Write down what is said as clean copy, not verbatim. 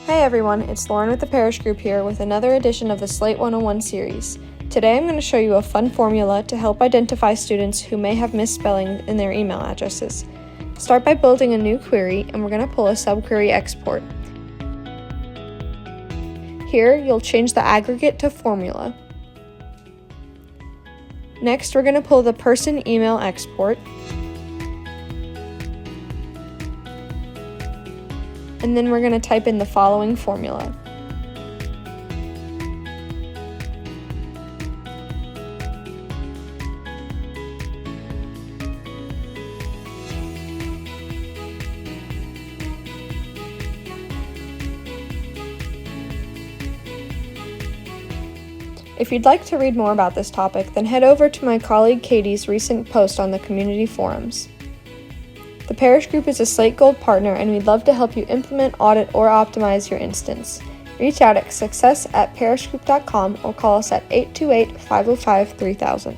Hey everyone, it's Lauren with the Parish Group here with another edition of the Slate 101 series. Today I'm going to show you a fun formula to help identify students who may have misspelling in their email addresses. Start by building a new query, and we're going to pull a subquery export. Here, you'll change the aggregate to formula. Next, we're going to pull the person email export. And then we're going to type in the following formula. If you'd like to read more about this topic, then head over to my colleague Katie's recent post on the community forums. The Parish Group is a Slate Gold partner, and we'd love to help you implement, audit, or optimize your instance. Reach out at success@parishgroup.com or call us at 828-505-3000.